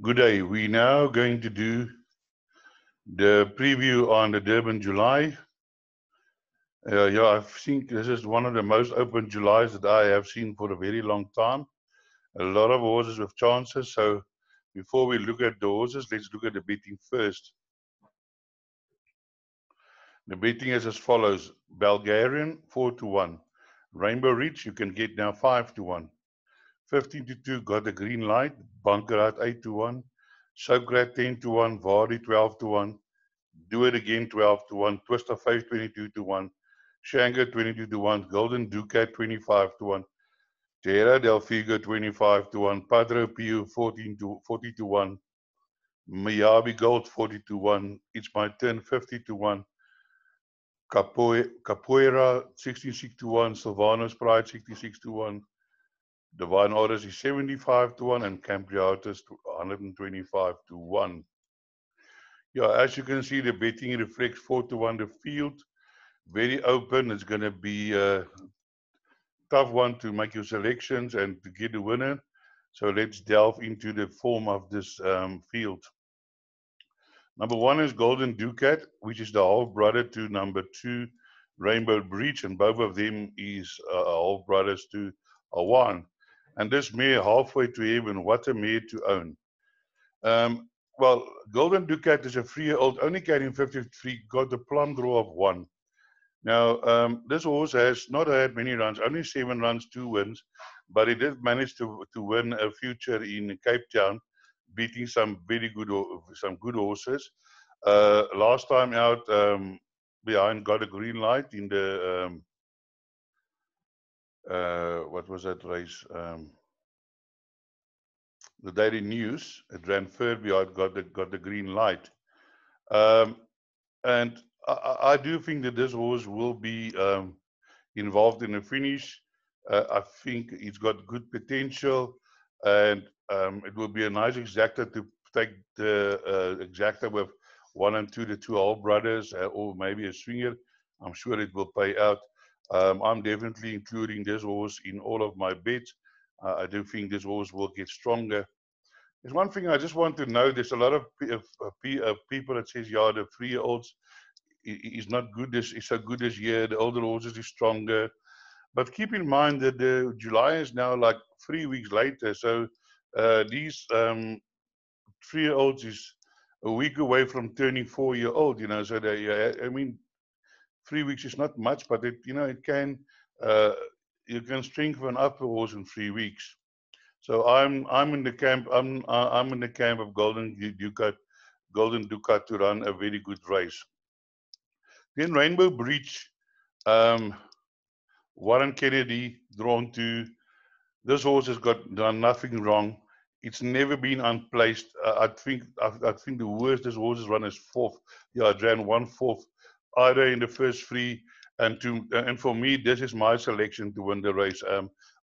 Good day. We're now going to do the preview on the Durban July. Yeah, I think this is one of the most open Julys that I have seen for a very long time. A lot of horses with chances. So before we look at the horses, let's look at the betting first. The betting is as follows. Bulgarian, 4-1. Rainbow Ridge, you can get now 5-1. 15-2 got the green light. Bunker out 8-1. Socrat 10-1. Vardy 12-1. Do It Again 12-1. Twist of Faith 22-1. Shanghai 22-1. Golden Ducat 25-1. Terra del Figo 25-1. Padre Pio 40-1. Miyabi Gold 40-1. It's My Turn 50-1. Capoeira 66-1. Silvano's Pride 66-1. Divine Orders is 75-1 and Campriatus 125-1. Yeah, as you can see, the betting reflects 4-1 the field. Very open. It's going to be a tough one to make your selections and to get a winner. So let's delve into the form of this field. Number one is Golden Ducat, which is the half brother to number two, Rainbow Breach, and both of them is half brothers to Awan. And this mare halfway to heaven, what a mare to own. Well, Golden Ducat is a 3-year-old, only carrying 53, got the plum draw of 1. Now, this horse has not had many runs, only 7 runs, 2 wins, but he did manage to win a future in Cape Town, beating some good horses. Last time out, behind got a green light in the what was that race? The Daily News. It ran third behind, got the green light, and I do think that this horse will be involved in the finish. I think it's got good potential, and it will be a nice exacta to take the exacta with 1 and 2, the 2 old brothers, or maybe a swinger. I'm sure it will pay out. I'm definitely including this horse in all of my bets. I do think this horse will get stronger. There's one thing I just want to know. There's a lot of people that says, yeah, the 3-year-olds is not good. Is so good this year. The older horses is stronger. But keep in mind that the July is now like 3 weeks later. So these 3-year-olds is a week away from turning 4-year-old. So I mean, 3 weeks is not much, but it can you can strengthen up a horse in 3 weeks. So I'm in the camp. I'm in the camp of Golden Ducat to run a very good race. Then Rainbow Breach. Warren Kennedy drawn to. This horse has done nothing wrong. It's never been unplaced. I think the worst this horse has run is 4th. Yeah, it ran 1/4 either in the first 3, and for me this is my selection to win the race.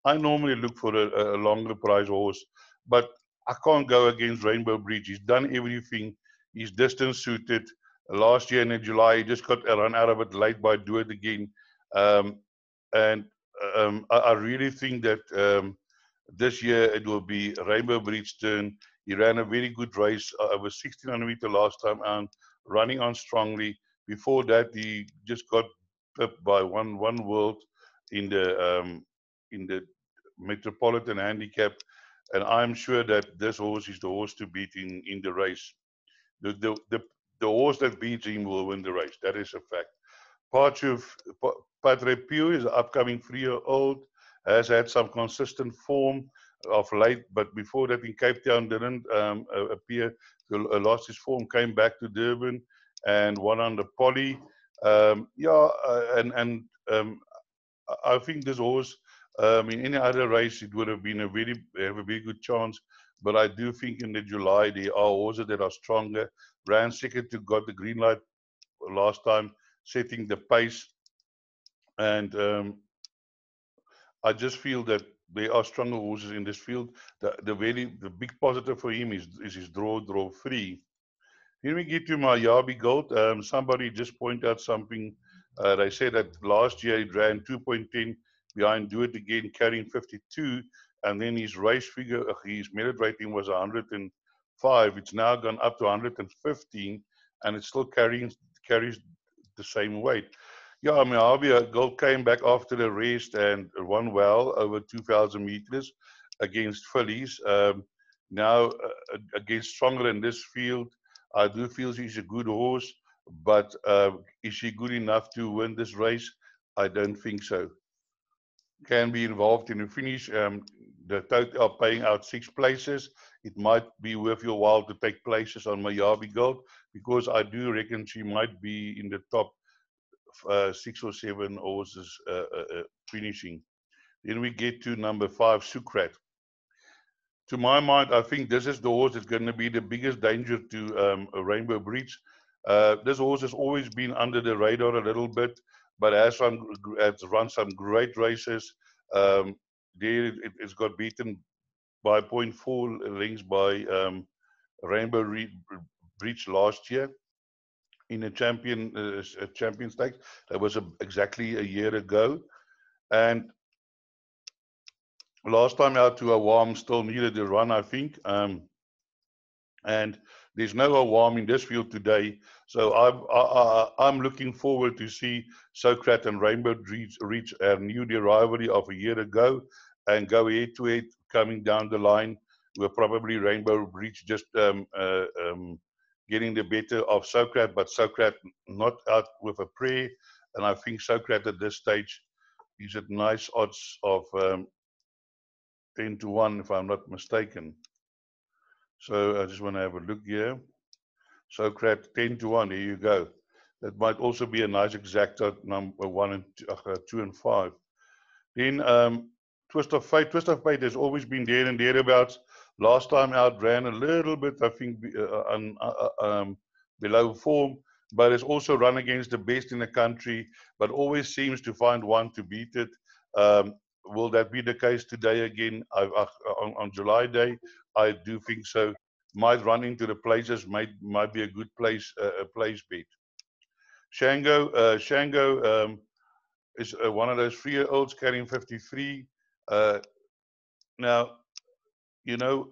I normally look for a longer prize horse, but I can't go against Rainbow Bridge. He's done everything. He's distance suited. Last year in July, he just got a run out of it late by Do It Again. And I really think that this year it will be Rainbow Breed's turn. He ran a very good race over 1600 meter last time and running on strongly. Before that, he just got pipped by one world in the Metropolitan Handicap, and I'm sure that this horse is the horse to beat in the race. The horse that beats him will win the race. That is a fact. Padre Pio is an upcoming 3-year-old, has had some consistent form of late, but before that in Cape Town didn't appear, lost his form, came back to Durban and won on the Poly. I think this horse, in any other race, it would have been have a very good chance. But I do think in the July there are horses that are stronger. Ran second to got the green light last time, setting the pace, and I just feel that there are stronger horses in this field. The big positive for him is his draw free. Here we get to my Yabi Gold. Somebody just pointed out something. They said that last year he ran 2.10 behind Do It Again, carrying 52, and then his race figure, his merit rating was 105. It's now gone up to 115, and it's still carries the same weight. Yeah, I mean, Harvey Gold came back after the rest and won well over 2,000 meters against fillies. Now, against stronger in this field, I do feel she's a good horse, but is she good enough to win this race? I don't think so. Can be involved in the finish. The total are paying out 6 places. It might be worth your while to take places on Mayavi Gold, because I do reckon she might be in the top 6 or 7 horses finishing. Then we get to number 5, Sukrat. To my mind, I think this is the horse that's going to be the biggest danger to a Rainbow Bridge. This horse has always been under the radar a little bit, but has run some great races. There, it's got beaten by 0.4 lengths by Rainbow Bridge last year in a champion stakes. That was exactly a year ago, and last time out to Awam still needed a run, I think. And there's no Awam in this field today, so I'm looking forward to see Socrat and Rainbow reach a new rivalry of a year ago and go head to head coming down the line, with probably Rainbow Bridge just getting the better of Socrat, but Socrat not out with a prayer. And I think Socrat at this stage is at nice odds of 10 to 1, if I'm not mistaken. So I just want to have a look here. Socrat 10 to 1, there you go. That might also be a nice exacta, number 1 and 2 and 5. Then Twist of Fate. Twist of Fate has always been there and thereabouts. Last time out ran a little bit, I think, below form, but it's also run against the best in the country, but always seems to find one to beat it. Will that be the case today again on July Day? I do think so. Might run into the places, might be a good place bet. Shango is one of those 3-year-olds carrying 53. Now, you know,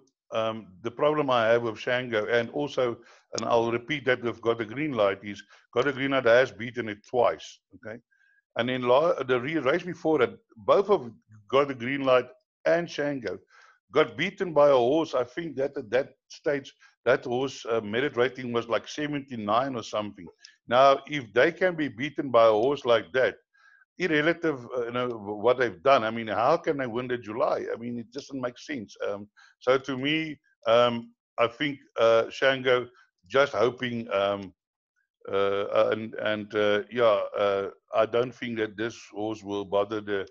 the problem I have with Shango, and also, and I'll repeat that with Got a Green Light, is Got a Green Light has beaten it twice. Okay. And in the race before that, both of Got a Green Light and Shango got beaten by a horse. I think that at that stage, that horse merit rating was like 79 or something. Now, if they can be beaten by a horse like that, irrelative, what they've done, I mean, how can they win the July? I mean, it doesn't make sense. So to me, I think Shango just hoping. I don't think that this horse will bother the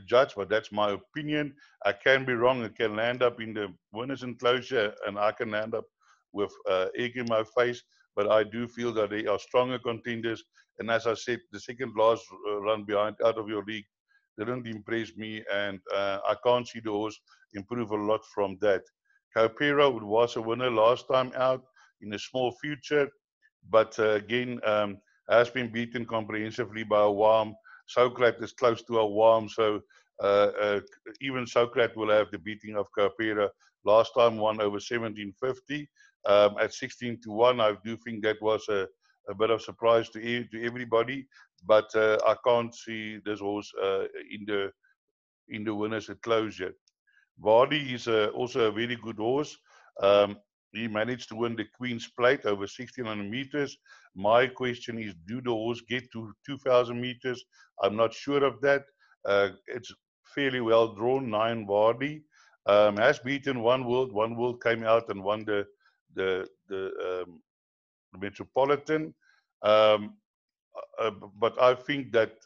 judge, but that's my opinion. I can be wrong. It can land up in the winners enclosure, and I can land up with egg in my face. But I do feel that they are stronger contenders. And as I said, the second last run behind out of your league didn't impress me, and I can't see the horse improve a lot from that. Caupero was a winner last time out in a small future, but again, has been beaten comprehensively by Awam. Socrat is close to Awam, so even Socrat will have the beating of Caupera. Last time won over 1750 at 16 to 1. I do think that was a bit of surprise to everybody, but I can't see this horse in the winners at closure. Vardy is also a very good horse. He managed to win the Queen's Plate over 1,600 meters. My question is, do the horse get to 2,000 meters? I'm not sure of that. It's fairly well drawn, 9 Vardy. Has beaten One World. One World came out and won the Metropolitan. But I think that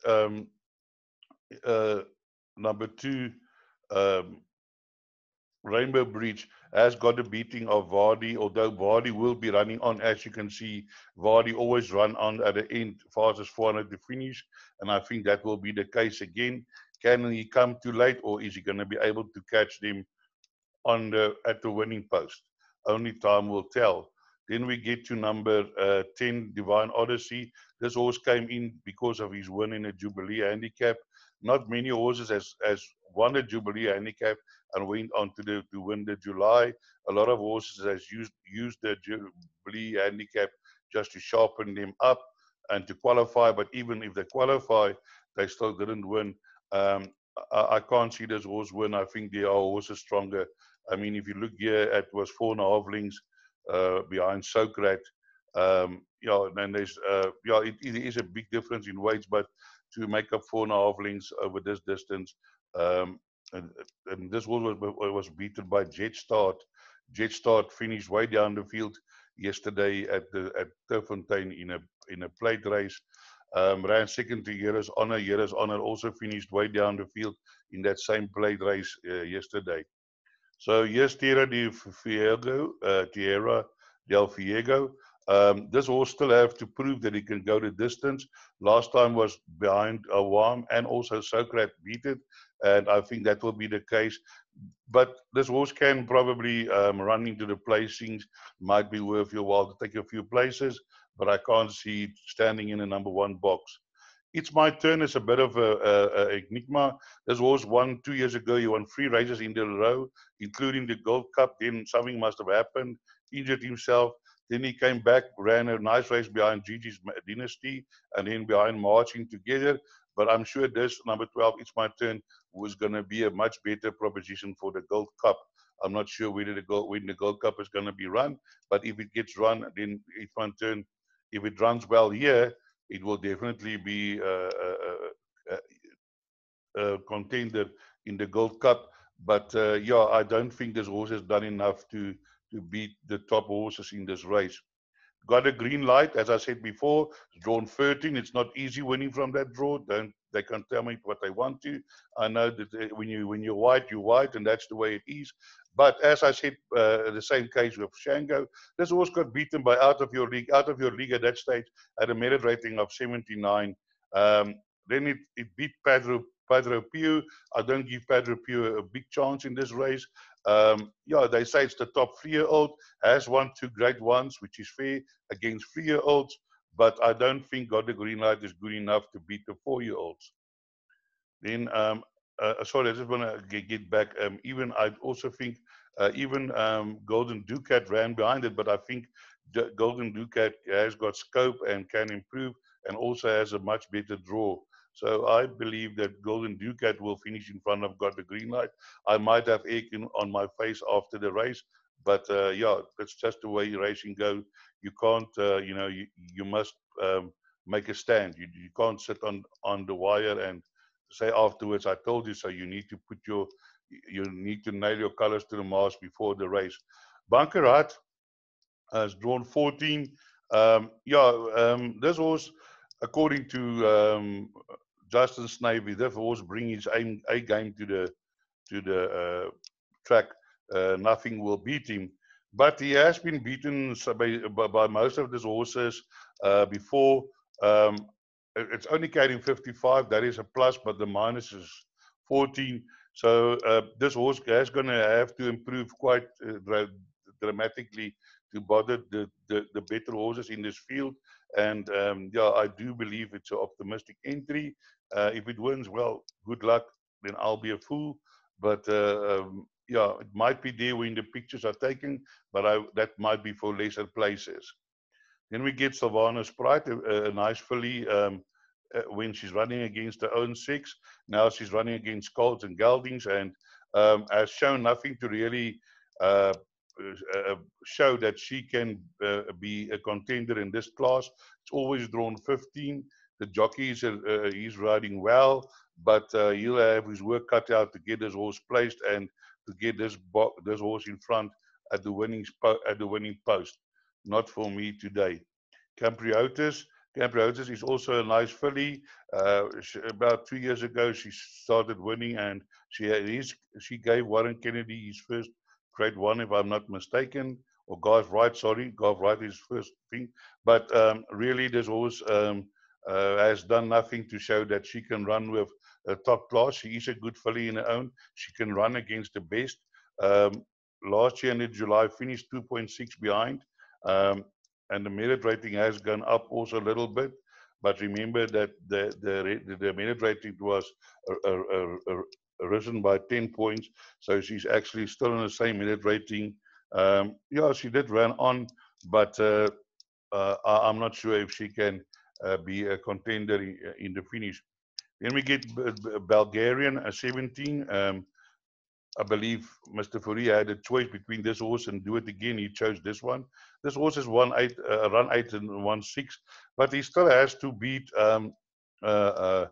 number 2, Rainbow Bridge, has got a beating of Vardy, although Vardy will be running on. As you can see, Vardy always run on at the end, fastest 400 to finish, and I think that will be the case again. Can he come too late, or is he going to be able to catch them at the winning post? Only time will tell. Then we get to number 10, Divine Odyssey. This horse came in because of his win in a Jubilee handicap. Not many horses has won a Jubilee handicap and went on to win the July. A lot of horses has used the Jubilee handicap just to sharpen them up and to qualify. But even if they qualify, they still didn't win. I can't see this horse win. I think there are horses stronger. I mean, if you look here, it was 4.5 lengths behind Socrat. Yeah, and there's yeah, it is a big difference in weights, but to make up 4.5 lengths over this distance, um, and, and this horse was beaten by Jet Start. Jet Start finished way down the field yesterday at Turfontein in a plate race. Ran second to Heroes Honor. Heroes Honor also finished way down the field in that same plate race yesterday. So yes, Tierra del Fuego. This horse still have to prove that he can go the distance. Last time was behind Awam and also Socrat beat it, and I think that will be the case. But this horse can probably run into the placings. Might be worth your while to take a few places, but I can't see it standing in a number one box. It's My Turn is a bit of a enigma. This horse won 2 years ago. He won 3 races in a row, including the Gold Cup. Then something must have happened. Injured himself. Then he came back, ran a nice race behind Gigi's Dynasty, and then behind Marching Together. But I'm sure this number 12, It's My Turn, was going to be a much better proposition for the Gold Cup. I'm not sure when the Gold Cup is going to be run, but if it gets run, then It's My Turn. If it runs well here, it will definitely be a contender in the Gold Cup. But yeah, I don't think this horse has done enough to beat the top horses in this race. Got a green light, as I said before. Drawn 13. It's not easy winning from that draw. Don't They can tell me what they want to. I know that when you're white, and that's the way it is. But as I said, the same case with Shango. This horse got beaten by Out of Your League at that stage at a merit rating of 79. Then it beat Padre Pio. I don't give Padre Pio a big chance in this race. Yeah, they say it's the top 3-year-old, has won 2 grade ones, which is fair against 3-year-olds, but I don't think Got the Green Light is good enough to beat the 4-year-olds. Then, sorry, I just want to get back. Even I also think even Golden Ducat ran behind it, but I think Golden Ducat has got scope and can improve, and also has a much better draw. So I believe that Golden Ducat will finish in front of Got the Green Light. I might have egg on my face after the race, but yeah, that's just the way racing goes. You can't, you must make a stand. You can't sit on the wire and say afterwards, I told you so. You need to you need to nail your colors to the mast before the race. Bankerat has drawn 14. This horse, according to Justin Snavy, this horse bring his A game to the track. Nothing will beat him. But he has been beaten by most of these horses before. Um, it's only carrying 55. That is a plus, but the minus is 14. So this horse is going to have to improve quite dramatically to bother the better horses in this field. And yeah, I do believe it's an optimistic entry. If it wins, well, good luck. Then I'll be a fool. But yeah, it might be there when the pictures are taken, but that might be for lesser places. Then we get Savannah Sprite, a nice filly, when she's running against her own six. Now she's running against Colts and Geldings, and has shown nothing to really uh, show that she can be a contender in this class. It's always drawn 15. The jockey he's riding well, but he'll have his work cut out to get this horse placed and to get this horse in front at the winning post. Not for me today. Campriotis. Campriotis is also a nice filly. About 2 years ago, she started winning, and she gave Warren Kennedy his first grade one, if I'm not mistaken, or Garth Wright. Sorry, Garth Wright is first thing. But really, this horse has done nothing to show that she can run with a top class. She is a good filly in her own. She can run against the best. Last year in July, finished 2.6 behind. And the merit rating has gone up also a little bit. But remember that the merit rating was risen by 10 points, so she's actually still in the same merit rating. Yeah, she did run on, but I'm not sure if she can be a contender in the finish. Then we get Bulgarian 17. I believe Mr. Fourie had a choice between this horse and Do It Again. He chose this one. This horse is run 8 and 1/6, but he still has to beat uh, uh,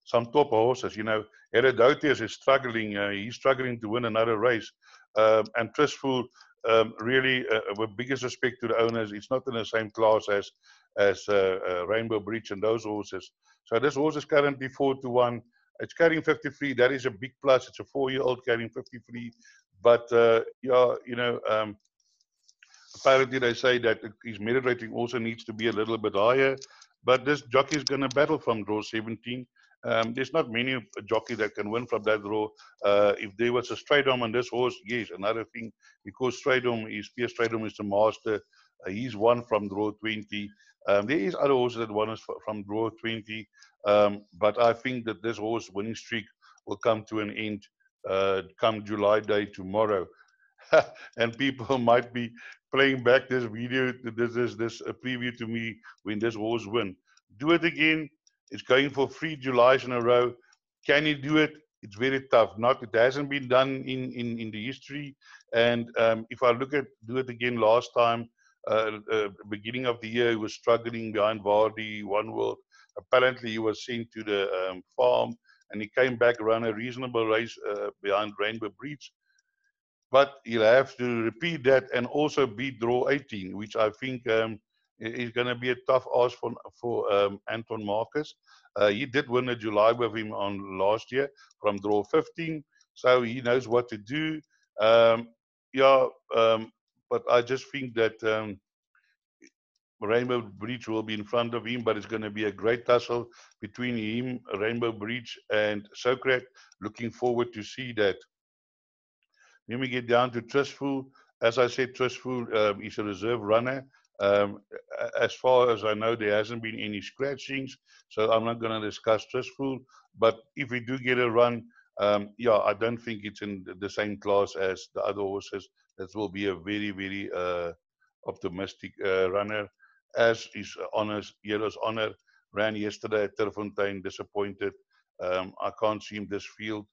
some top horses. You know, Herodotus is struggling. He's struggling to win another race. And Trustful, really, with biggest respect to the owners, it's not in the same class as Rainbow Bridge and those horses. So this horse is currently 4-1. It's carrying 53. That is a big plus. It's a 4-year-old carrying 53. But yeah, you know, apparently they say that his merit rating also needs to be a little bit higher. But this jockey is going to battle from draw 17. There's not many jockeys that can win from that draw. If there was a straight arm on this horse, yes, another thing, because Pierre Straydom is the master. He's won from draw 20. There is other horses that won from draw 20. But I think that this horse winning streak will come to an end come July day tomorrow. And people might be playing back this video, this preview to me when this horse win. Do it again. It's going for 3 Julys in a row. Can he do it? It's very tough. It hasn't been done in the history. And if I look at Do It Again last time, beginning of the year, he was struggling behind Vardy, One World. Apparently, he was sent to the farm, and he came back, ran a reasonable race behind Rainbow Bridge. But he'll have to repeat that and also beat draw 18, which I think is going to be a tough ask for Anton Marcus. He did win a July with him on last year from draw 15, so he knows what to do. Yeah, but I just think that Rainbow Bridge will be in front of him, but it's going to be a great tussle between him, Rainbow Bridge, and Socrates. Looking forward to see that. Then we get down to Trustful. As I said, Trustful is a reserve runner. Um, as far as I know, there hasn't been any scratchings, so I'm not going to discuss Trustful. But if we do get a run, yeah, I don't think it's in the same class as the other horses. That will be a very, very optimistic runner. As is Honor's Yellow's Honor ran yesterday at Terfontein, disappointed. I can't see him this field.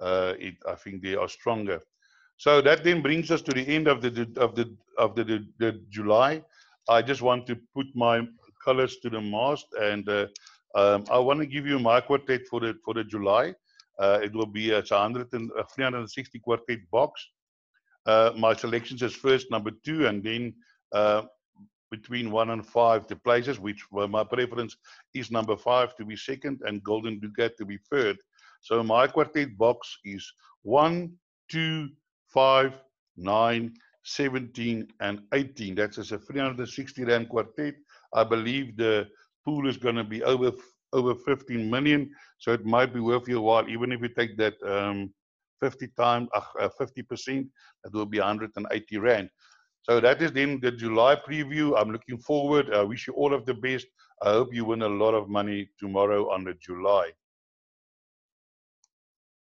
I think they are stronger. So that then brings us to the end of the July. I just want to put my colors to the mast, and I want to give you my quartet for the July. It will be a 360 quartet box. My selections is first number 2, and then between 1 and 5 the places, which my preference is number 5 to be second and Golden Ducat to be third. So my quartet box is 1, 2, 5, 9, 17, and 18. That's a 360 rand quartet. I believe the pool is going to be over 15 million, so it might be worth your while, even if you take that 50%, that will be 180 rand. So that is then the July preview. I'm looking forward. I wish you all of the best. I hope you win a lot of money tomorrow on the July.